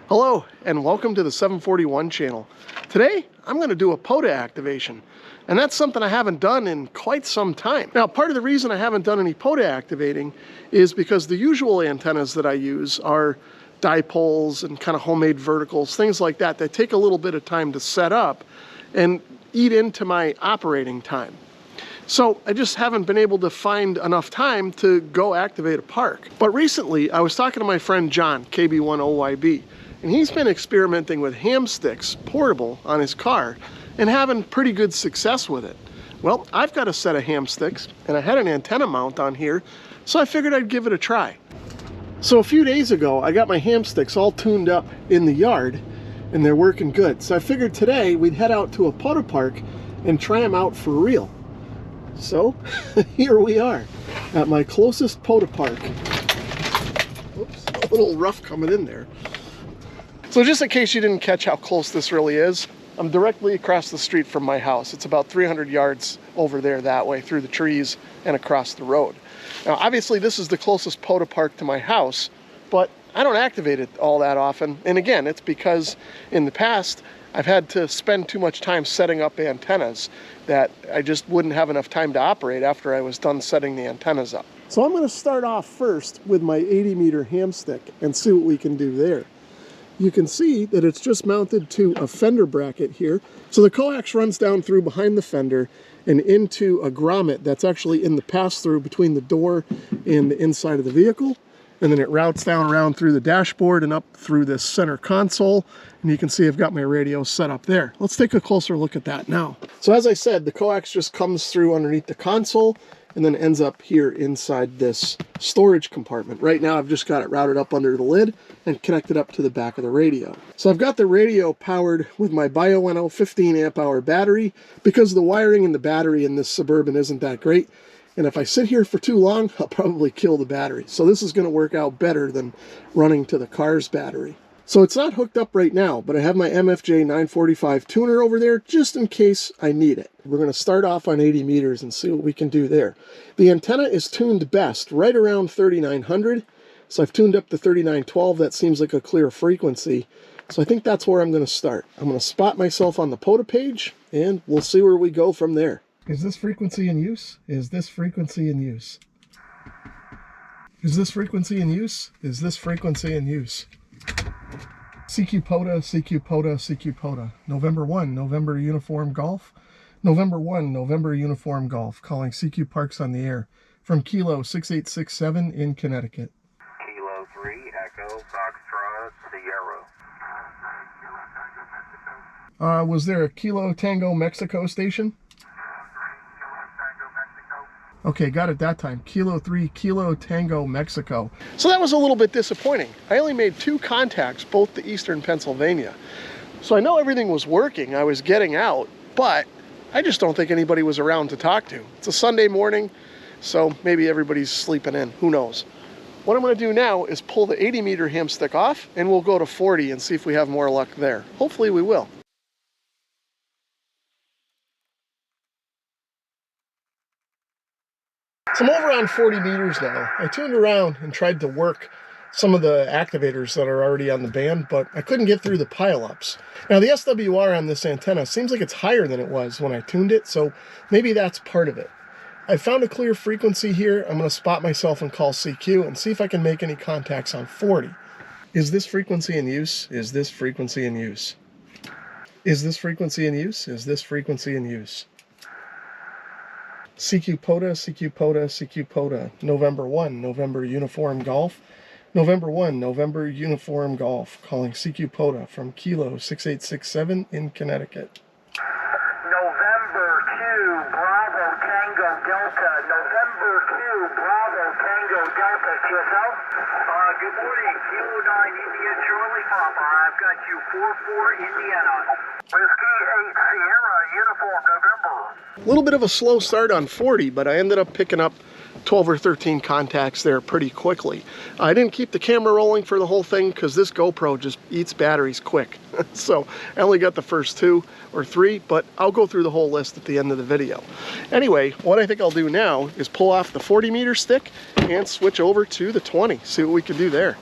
Hello and welcome to the 741 channel. Today I'm going to do a POTA activation, and that's something I haven't done in quite some time. Now, part of the reason I haven't done any POTA activating is because the usual antennas that I use are dipoles and kind of homemade verticals, things like that that take a little bit of time to set up and eat into my operating time. So I just haven't been able to find enough time to go activate a park. But recently I was talking to my friend John, KB1OYB, and he's been experimenting with ham sticks, portable, on his car and having pretty good success with it. Well, I've got a set of ham sticks and I had an antenna mount on here, so I figured I'd give it a try. So a few days ago, I got my ham sticks all tuned up in the yard and they're working good. So I figured today we'd head out to a POTA park and try them out for real. So here we are at my closest POTA park. Oops, a little rough coming in there. So just in case you didn't catch how close this really is, I'm directly across the street from my house. It's about 300 yards over there that way through the trees and across the road. Now obviously this is the closest POTA park to my house, but I don't activate it all that often. And again, it's because in the past I've had to spend too much time setting up antennas that I just wouldn't have enough time to operate after I was done setting the antennas up. So I'm going to start off first with my 80-meter ham stick and see what we can do there. You can see that it's just mounted to a fender bracket here. So the coax runs down through behind the fender and into a grommet that's actually in the pass-through between the door and the inside of the vehicle. And then it routes down around through the dashboard and up through this center console. And you can see I've got my radio set up there. Let's take a closer look at that now. So as I said, the coax just comes through underneath the console and then ends up here inside this storage compartment. Right now I've just got it routed up under the lid and connected up to the back of the radio. So I've got the radio powered with my BioNO 15 amp hour battery because the wiring in the battery in this Suburban isn't that great. And if I sit here for too long, I'll probably kill the battery. So this is going to work out better than running to the car's battery. So it's not hooked up right now, but I have my MFJ 945 tuner over there just in case I need it. We're going to start off on 80 meters and see what we can do there. The antenna is tuned best right around 3900. So I've tuned up to 3912. That seems like a clear frequency. So I think that's where I'm going to start. I'm going to spot myself on the POTA page and we'll see where we go from there. Is this frequency in use? Is this frequency in use? Is this frequency in use? Is this frequency in use? CQ POTA, CQ POTA, CQ POTA. November 1, November Uniform Golf. November 1, November Uniform Golf. Calling CQ Parks on the air from Kilo 6867 in Connecticut. Kilo 3, Echo, Foxtrot, Sierra. Was there a Kilo Tango Mexico station? Okay, got it that time. Kilo 3, Kilo Tango, Mexico. So that was a little bit disappointing. I only made 2 contacts, both to Eastern Pennsylvania. So I know everything was working. I was getting out, but I just don't think anybody was around to talk to. It's a Sunday morning, so maybe everybody's sleeping in. Who knows? What I'm going to do now is pull the 80-meter ham stick off, and we'll go to 40 and see if we have more luck there. Hopefully we will. So I'm over on 40 meters now. I tuned around and tried to work some of the activators that are already on the band, but I couldn't get through the pileups. Now the SWR on this antenna seems like it's higher than it was when I tuned it, so maybe that's part of it. I found a clear frequency here. I'm going to spot myself and call CQ and see if I can make any contacts on 40. Is this frequency in use? Is this frequency in use? Is this frequency in use? Is this frequency in use? CQ POTA, CQ POTA, CQ POTA. November 1, November Uniform Golf. November 1, November Uniform Golf. Calling CQ POTA from Kilo 6867 in Connecticut. November 2, Bravo Tango Delta. November 2, Bravo Tango Delta. To yourself? Good morning, Kilo 9, India Charlie Papa. I've got you 44 Indiana. Whiskey 8 Sierra, Uniform November. A little bit of a slow start on 40, but I ended up picking up 12 or 13 contacts there pretty quickly. I didn't keep the camera rolling for the whole thing because this GoPro just eats batteries quick. So I only got the first 2 or 3, but I'll go through the whole list at the end of the video. Anyway, what I think I'll do now is pull off the 40-meter stick and switch over to the 20, see what we can do there.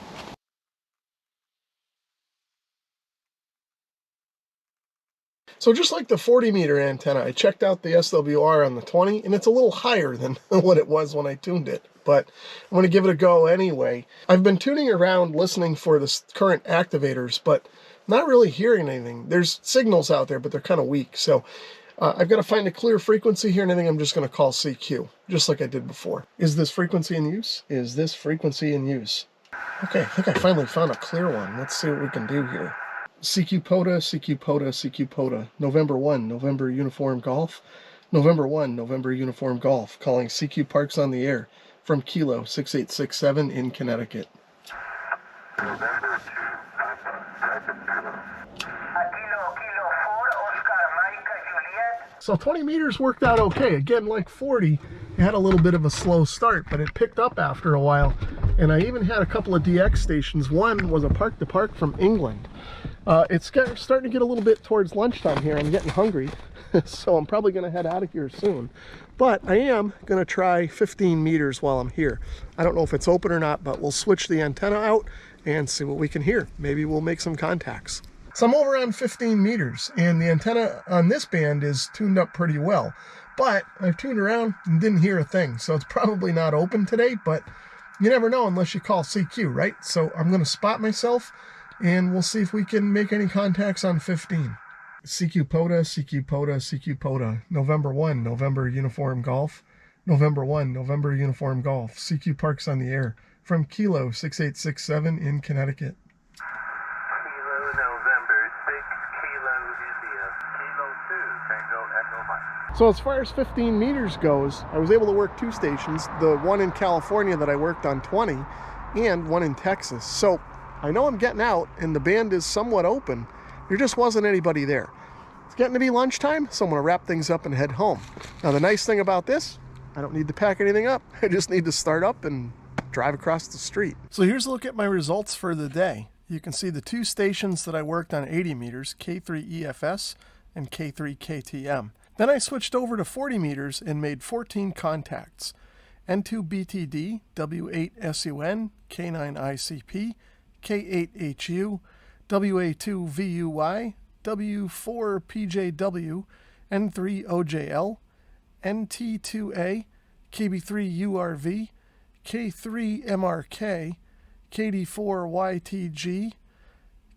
So just like the 40 meter antenna, I checked out the SWR on the 20, and it's a little higher than what it was when I tuned it, but I'm going to give it a go anyway. I've been tuning around listening for the current activators, but not really hearing anything. There's signals out there, but they're kind of weak. So I've got to find a clear frequency here, and I think I'm just going to call CQ, just like I did before. Is this frequency in use? Is this frequency in use? Okay, I think I finally found a clear one. Let's see what we can do here. CQ POTA, CQ POTA, CQ POTA. November 1, November Uniform Golf. November 1, November Uniform Golf. Calling CQ Parks on the air from Kilo 6867 in Connecticut. November 2, Kilo 4, Oscar, Mike, Juliet. So 20 meters worked out okay. Again, like 40, it had a little bit of a slow start, but it picked up after a while. And I even had a couple of DX stations. One was a park-to-park from England. It's starting to get a little bit towards lunchtime here. I'm getting hungry, so I'm probably going to head out of here soon. But I am going to try 15 meters while I'm here. I don't know if it's open or not, but we'll switch the antenna out and see what we can hear. Maybe we'll make some contacts. So I'm over on 15 meters, and the antenna on this band is tuned up pretty well. But I've tuned around and didn't hear a thing, so it's probably not open today, but you never know unless you call CQ, right? So I'm going to spot myself, and we'll see if we can make any contacts on 15. CQ POTA, CQ POTA, CQ POTA. November 1, November Uniform Golf. November 1, November Uniform Golf. CQ Parks on the air from Kilo 6867 in Connecticut. Kilo November 6, Kilo India. Kilo 2, Tango Echo Mike. So as far as 15 meters goes, I was able to work two stations, the one in California that I worked on 20 and one in Texas. So I know I'm getting out and the band is somewhat open. There just wasn't anybody there. It's getting to be lunchtime, so I'm going to wrap things up and head home. Now the nice thing about this, I don't need to pack anything up. I just need to start up and drive across the street. So here's a look at my results for the day. You can see the two stations that I worked on 80 meters, K3EFS and K3KTM. Then I switched over to 40 meters and made 14 contacts. N2BTD, W8SUN, K9ICP, K8HU, WA2VUY, W4PJW, N3OJL, NT2A, KB3URV, K3MRK, KD4YTG,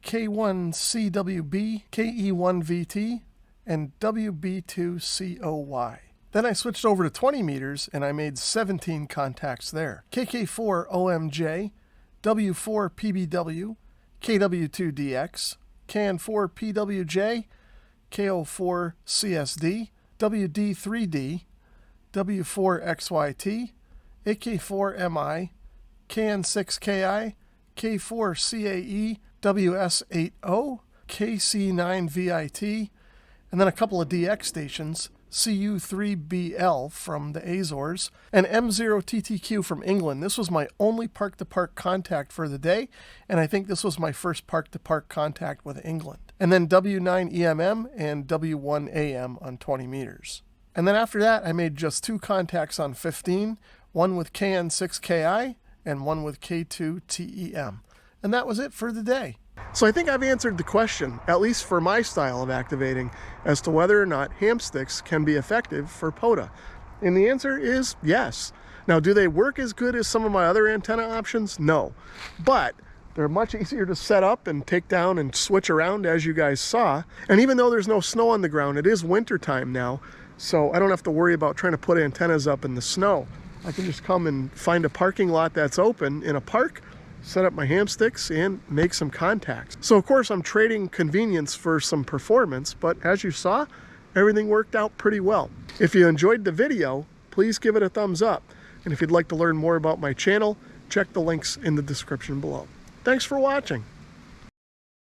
K1CWB, KE1VT, and WB2COY. Then I switched over to 20 meters and I made 17 contacts there. KK4OMJ, W4PBW, KW2DX, KN4PWJ, KO4CSD, WD3D, W4XYT, AK4MI, KN6KI, K4CAE, WS80, KC9VIT, and then a couple of DX stations, CU3BL from the Azores, and M0TTQ from England. This was my only park-to-park contact for the day, and I think this was my first park-to-park contact with England. And then W9EMM and W1AM on 20 meters. And then after that, I made just two contacts on 15, one with KN6KI and one with K2TEM. And that was it for the day. So I think I've answered the question, at least for my style of activating, as to whether or not ham sticks can be effective for POTA. And the answer is yes. Now, do they work as good as some of my other antenna options? No. But they're much easier to set up and take down and switch around, as you guys saw. And even though there's no snow on the ground, it is winter time now, so I don't have to worry about trying to put antennas up in the snow. I can just come and find a parking lot that's open in a park, set up my ham sticks, and make some contacts. So of course I'm trading convenience for some performance, but as you saw, everything worked out pretty well. If you enjoyed the video, please give it a thumbs up. And if you'd like to learn more about my channel, check the links in the description below. Thanks for watching.